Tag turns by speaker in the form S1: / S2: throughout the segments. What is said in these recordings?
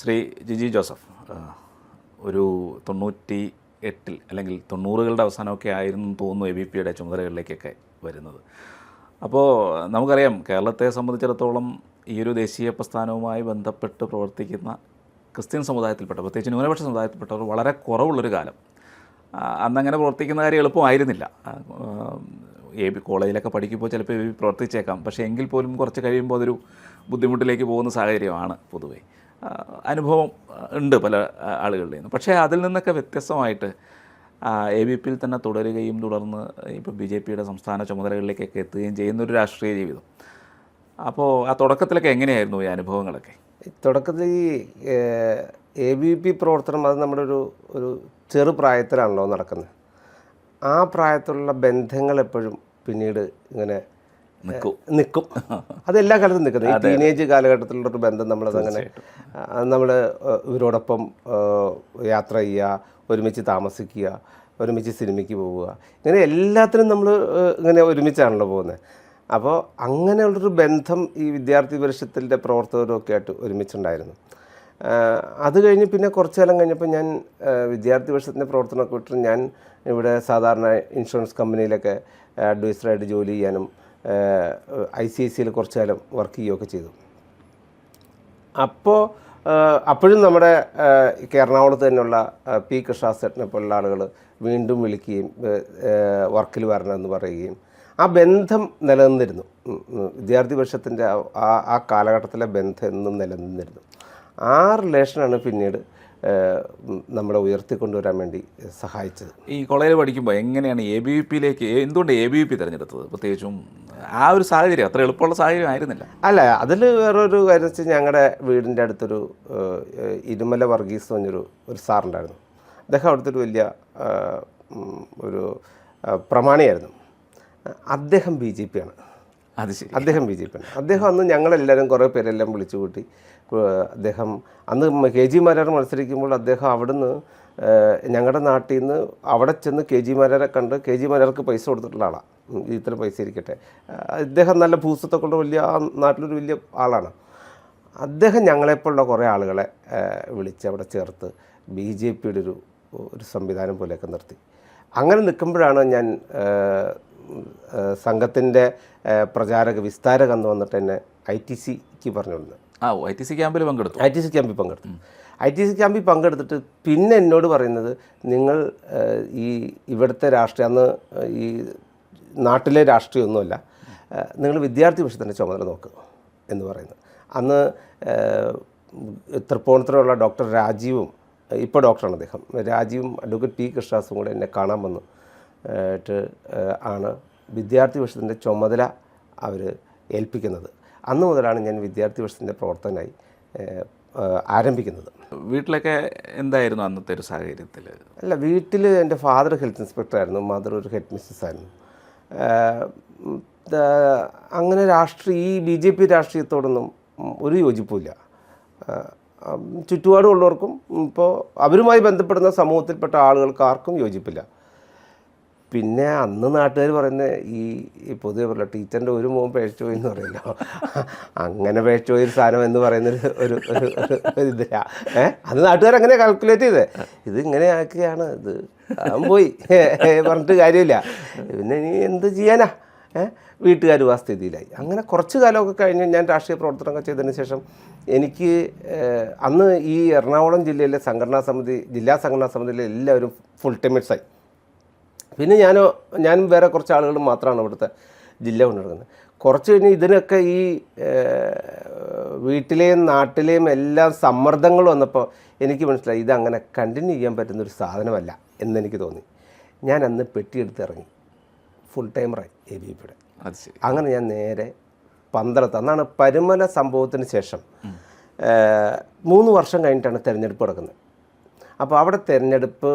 S1: Shri Jiji Joseph ഒരു 98 അല്ലെങ്കിൽ 90കളുടെ അവസാനമൊക്കെ ആയിരുന്നു തോന്നുന്നു എ ബി പിയുടെ ചുമതലകളിലേക്കൊക്കെ വരുന്നത്. അപ്പോൾ നമുക്കറിയാം കേരളത്തെ സംബന്ധിച്ചിടത്തോളം ഈ ഒരു ദേശീയ പ്രസ്ഥാനവുമായി ബന്ധപ്പെട്ട് പ്രവർത്തിക്കുന്ന ക്രിസ്ത്യൻ സമുദായത്തിൽപ്പെട്ട പ്രത്യേകിച്ച് ന്യൂനപക്ഷ സമുദായത്തിൽപ്പെട്ടവർ വളരെ കുറവുള്ളൊരു കാലം. അന്നങ്ങനെ പ്രവർത്തിക്കുന്ന കാര്യം എളുപ്പമായിരുന്നില്ല. കോളേജിലൊക്കെ പഠിക്കുമ്പോൾ ചിലപ്പോൾ പ്രവർത്തിച്ചേക്കാം, പക്ഷേ എങ്കിൽ പോലും കുറച്ച് കഴിയുമ്പോൾ അതൊരു ബുദ്ധിമുട്ടിലേക്ക് പോകുന്ന സാഹചര്യമാണ് പൊതുവേ. അനുഭവം ഉണ്ട് പല ആളുകളുടെ നിന്ന്. പക്ഷേ അതിൽ നിന്നൊക്കെ വ്യത്യസ്തമായിട്ട് എ ബി പിയിൽ തന്നെ തുടരുകയും തുടർന്ന് ഇപ്പോൾ ബി ജെ പിയുടെ സംസ്ഥാന ചുമതലകളിലേക്കൊക്കെ എത്തുകയും ചെയ്യുന്നൊരു രാഷ്ട്രീയ ജീവിതം. അപ്പോൾ ആ തുടക്കത്തിലൊക്കെ എങ്ങനെയായിരുന്നു ഈ അനുഭവങ്ങളൊക്കെ?
S2: തുടക്കത്തിൽ ഈ എ ബി പി പ്രവർത്തനം അത് നമ്മുടെ ഒരു ചെറുപ്രായത്തിലാണല്ലോ നടക്കുന്നത്. ആ പ്രായത്തിലുള്ള ബന്ധങ്ങൾ എപ്പോഴും പിന്നീട് ഇങ്ങനെ നിൽക്കും. അതെല്ലാ കാലത്തും നിൽക്കുന്നത്. ഈ ടീനേജ് കാലഘട്ടത്തിലുള്ളൊരു ബന്ധം നമ്മളതങ്ങനെ നമ്മൾ ഇവരോടൊപ്പം യാത്ര ചെയ്യുക, ഒരുമിച്ച് താമസിക്കുക, ഒരുമിച്ച് സിനിമയ്ക്ക് പോവുക, ഇങ്ങനെ എല്ലാത്തിനും നമ്മൾ ഇങ്ങനെ ഒരുമിച്ചാണല്ലോ പോകുന്നത്. അപ്പോൾ അങ്ങനെയുള്ളൊരു ബന്ധം ഈ വിദ്യാർത്ഥി പരിഷത്തിൻ്റെ പ്രവർത്തകരൊക്കെ ആയിട്ട് ഒരുമിച്ചുണ്ടായിരുന്നു. അത് കഴിഞ്ഞ് പിന്നെ കുറച്ചു കാലം കഴിഞ്ഞപ്പോൾ ഞാൻ വിദ്യാർത്ഥി പരിഷത്തിൻ്റെ പ്രവർത്തനമൊക്കെ വിട്ട് ഞാൻ ഇവിടെ സാധാരണ ഇൻഷുറൻസ് കമ്പനിയിലൊക്കെ അഡ്വൈസറായിട്ട് ജോലി ചെയ്യാനും ICICയിൽ കുറച്ചു കാലം വർക്ക് ചെയ്യുകയൊക്കെ ചെയ്തു. അപ്പോഴും നമ്മുടെ എറണാകുളത്ത് തന്നെയുള്ള പി കൃഷ്ണദാസേട്ടനെ പോലുള്ള ആളുകൾ വീണ്ടും വിളിക്കുകയും വർക്കിൽ വരണമെന്ന് പറയുകയും ആ ബന്ധം നിലനിന്നിരുന്നു. വിദ്യാർത്ഥി പരിഷത്തിൻ്റെ ആ കാലഘട്ടത്തിലെ ബന്ധം എന്നും നിലനിന്നിരുന്നു. ആ റിലേഷനാണ് പിന്നീട് നമ്മളെ ഉയർത്തിക്കൊണ്ടുവരാൻ വേണ്ടി സഹായിച്ചത്.
S1: ഈ കോളേജിൽ പഠിക്കുമ്പോൾ എങ്ങനെയാണ് എ ബി വി പിയിലേക്ക് എന്തുകൊണ്ട് എ ബി വി പി തിരഞ്ഞെടുത്തത്? പ്രത്യേകിച്ചും ആ ഒരു സാഹചര്യം അത്ര എളുപ്പമുള്ള സാഹചര്യം ആയിരുന്നില്ല.
S2: അല്ല, അതിൽ വേറൊരു കാര്യം വെച്ചാൽ ഞങ്ങളുടെ വീടിൻ്റെ അടുത്തൊരു ഇരുമല വർഗീസ് പറഞ്ഞൊരു സാറുണ്ടായിരുന്നു. അദ്ദേഹം അവിടുത്തെ ഒരു വലിയ ഒരു പ്രമാണിയായിരുന്നു. അദ്ദേഹം BJP ആണ്.
S1: അത് ശരി.
S2: അദ്ദേഹം BJP ആണ്. അദ്ദേഹം അന്ന് ഞങ്ങളെല്ലാവരും കുറേ പേരെല്ലാം വിളിച്ചു കൂട്ടി. അദ്ദേഹം അന്ന് KG മാരാർ മത്സരിക്കുമ്പോൾ അദ്ദേഹം അവിടുന്ന് ഞങ്ങളുടെ നാട്ടിൽ നിന്ന് അവിടെ ചെന്ന് KG മാരാരെ കണ്ട് KG മാരാർക്ക് പൈസ കൊടുത്തിട്ടുള്ള ആളാണ്. ഇത്ര പൈസ ഇരിക്കട്ടെ. അദ്ദേഹം നല്ല ഭൂസ്വത്തെ കൊണ്ട് വലിയ ആ നാട്ടിലൊരു വലിയ ആളാണ്. അദ്ദേഹം ഞങ്ങളെപ്പോലുള്ള കുറേ ആളുകളെ വിളിച്ച് അവിടെ ചേർത്ത് BJPയുടെ ഒരു സംവിധാനം പോലെയൊക്കെ നിർത്തി. അങ്ങനെ നിൽക്കുമ്പോഴാണ് ഞാൻ സംഘത്തിൻ്റെ പ്രചാരക വിസ്താരക എന്ന് വന്നിട്ട് എന്നെ ITCക്ക് പറഞ്ഞുകൊടുന്നത്.
S1: ITC ക്യാമ്പിൽ പങ്കെടുത്തു.
S2: ITC ക്യാമ്പിൽ പങ്കെടുത്തു. ITC ക്യാമ്പിൽ പങ്കെടുത്തിട്ട് പിന്നെ എന്നോട് പറയുന്നത്, നിങ്ങൾ ഇവിടുത്തെ രാഷ്ട്രീയം, അന്ന് ഈ നാട്ടിലെ രാഷ്ട്രീയമൊന്നുമല്ല, നിങ്ങൾ വിദ്യാർത്ഥി പരിഷത്തിൻ്റെ ചുമതല നോക്കുക എന്ന് പറയുന്നത്. അന്ന് തൃപ്പൂണിത്തുറയുള്ള ഡോക്ടർ രാജീവും, ഇപ്പോൾ ഡോക്ടറാണ് അദ്ദേഹം, രാജീവും അഡ്വക്കേറ്റ് പി കൃഷ്ണദാസും കൂടെ എന്നെ കാണാൻ വന്നു ആണ് വിദ്യാർത്ഥി പരിഷത്തിൻ്റെ ചുമതല അവർ ഏൽപ്പിക്കുന്നത്. അന്ന് മുതലാണ് ഞാൻ വിദ്യാർത്ഥി പരിഷത്തിൻ്റെ പ്രവർത്തനമായി ആരംഭിക്കുന്നത്.
S1: വീട്ടിലൊക്കെ എന്തായിരുന്നു അന്നത്തെ ഒരു സാഹചര്യത്തിൽ?
S2: അല്ല, വീട്ടിൽ എൻ്റെ ഫാദർ ഹെൽത്ത് ഇൻസ്പെക്ടറായിരുന്നു, മദർ ഒരു ഹെഡ് മിസ്സസ് ആയിരുന്നു. അങ്ങനെ ഈ BJP രാഷ്ട്രീയത്തോടൊന്നും ഒരു യോജിപ്പുമില്ല. ചുറ്റുപാടുമുള്ളവർക്കും ഇപ്പോൾ അവരുമായി ബന്ധപ്പെടുന്ന സമൂഹത്തിൽപ്പെട്ട ആളുകൾക്ക് ആർക്കും യോജിപ്പില്ല. പിന്നെ അന്ന് നാട്ടുകാർ പറയുന്നത് ഈ പൊതുവെ പറയില്ല, ടീച്ചറിൻ്റെ ഒരു മോൻ പേഴ്ച പോയി എന്ന് പറയല്ലോ, അങ്ങനെ പേഴ്ച പോയൊരു സാധനം എന്ന് പറയുന്നൊരു ഇതില്ല. അത് നാട്ടുകാർ അങ്ങനെ കാൽക്കുലേറ്റ് ചെയ്തേ, ഇത് ഇങ്ങനെ ആക്കുകയാണ്, ഇത് പോയി പറഞ്ഞിട്ട് കാര്യമില്ല, പിന്നെ ഇനി എന്ത് ചെയ്യാനാ, വീട്ടുകാരും ആ സ്ഥിതിയിലായി. അങ്ങനെ കുറച്ച് കാലമൊക്കെ കഴിഞ്ഞ് ഞാൻ രാഷ്ട്രീയ പ്രവർത്തനമൊക്കെ ചെയ്തതിന് ശേഷം എനിക്ക് അന്ന് ഈ എറണാകുളം ജില്ലയിലെ ജില്ലാ സംഘടനാ സമിതിയിലെ എല്ലാവരും ഫുൾ ടൈമേഴ്സായി. പിന്നെ ഞാനും വേറെ കുറച്ച് ആളുകളും മാത്രമാണ് ഇവിടുത്തെ ജില്ല കൊണ്ടുനടക്കുന്നത്. കുറച്ച് കഴിഞ്ഞ് ഇതിനൊക്കെ ഈ വീട്ടിലെയും നാട്ടിലെയും എല്ലാം സമ്മർദ്ദങ്ങൾ വന്നപ്പോൾ എനിക്ക് മനസ്സിലായി ഇതങ്ങനെ കണ്ടിന്യൂ ചെയ്യാൻ പറ്റുന്നൊരു സാധനമല്ല എന്നെനിക്ക് തോന്നി. ഞാൻ അന്ന് പെട്ടിയെടുത്ത് ഇറങ്ങി, ഫുൾ ടൈമറായി ABPയുടെ. അങ്ങനെ ഞാൻ നേരെ പന്തളത്ത്, അന്നാണ് പരുമല സംഭവത്തിന് ശേഷം 3 വർഷം കഴിഞ്ഞിട്ടാണ് തിരഞ്ഞെടുപ്പ് നടക്കുന്നത്. അപ്പോൾ അവിടെ തിരഞ്ഞെടുപ്പ്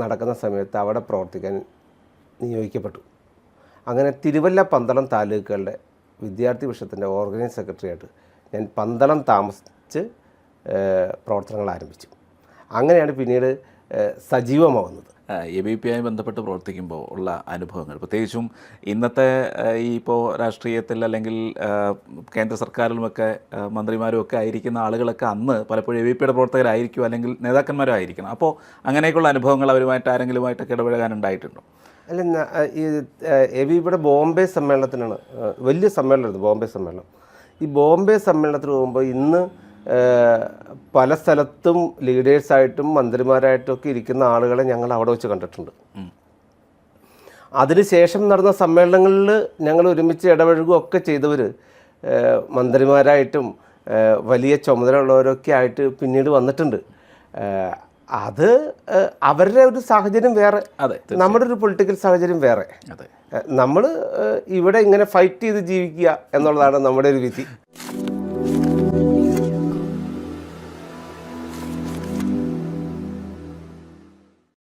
S2: നടക്കുന്ന സമയത്ത് അവിടെ പ്രവർത്തിക്കാൻ നിയോഗിക്കപ്പെട്ടു. അങ്ങനെ തിരുവല്ല പന്തളം താലൂക്കുകളുടെ വിദ്യാർത്ഥി പരിഷത്തിൻ്റെ ഓർഗനൈസിംഗ് സെക്രട്ടറിയായിട്ട് ഞാൻ പന്തളം താമസിച്ച് പ്രവർത്തനങ്ങൾ ആരംഭിച്ചു. അങ്ങനെയാണ് പിന്നീട് സജീവമാവുന്നത്.
S1: ABP ആയി ബന്ധപ്പെട്ട് പ്രവർത്തിക്കുമ്പോൾ ഉള്ള അനുഭവങ്ങൾ, പ്രത്യേകിച്ചും ഇന്നത്തെ ഈ ഇപ്പോൾ രാഷ്ട്രീയത്തിൽ അല്ലെങ്കിൽ കേന്ദ്ര സർക്കാരിലുമൊക്കെ മന്ത്രിമാരും ഒക്കെ ആയിരിക്കുന്ന ആളുകളൊക്കെ അന്ന് പലപ്പോഴും ABPയുടെ പ്രവർത്തകരായിരിക്കും അല്ലെങ്കിൽ നേതാക്കന്മാരും ആയിരിക്കണം. അപ്പോൾ അങ്ങനെയൊക്കെയുള്ള അനുഭവങ്ങൾ അവരുമായിട്ട് ആരെങ്കിലുമായിട്ടൊക്കെ ഇടപഴകാനുണ്ടായിട്ടുണ്ടോ?
S2: അല്ല, ഈ ABPയുടെ ബോംബെ സമ്മേളനത്തിനാണ്, വലിയ സമ്മേളനമായിരുന്നു ബോംബെ സമ്മേളനം. ഈ ബോംബെ സമ്മേളനത്തിന് പോകുമ്പോൾ ഇന്ന് പല സ്ഥലത്തും ലീഡേഴ്സായിട്ടും മന്ത്രിമാരായിട്ടും ഒക്കെ ഇരിക്കുന്ന ആളുകളെ ഞങ്ങൾ അവിടെ വെച്ച് കണ്ടിട്ടുണ്ട്. അതിനുശേഷം നടന്ന സമ്മേളനങ്ങളിൽ ഞങ്ങൾ ഒരുമിച്ച് ഇടപഴകുകയൊക്കെ ചെയ്തവർ മന്ത്രിമാരായിട്ടും വലിയ ചുമതലയുള്ളവരൊക്കെ ആയിട്ട് പിന്നീട് വന്നിട്ടുണ്ട്. അത് അവരുടെ ഒരു സാഹചര്യം വേറെ, നമ്മുടെ ഒരു പൊളിറ്റിക്കൽ സാഹചര്യം വേറെ. നമ്മൾ ഇവിടെ ഇങ്ങനെ ഫൈറ്റ് ചെയ്ത് ജീവിക്കുക എന്നുള്ളതാണ് നമ്മുടെ ഒരു വിധി.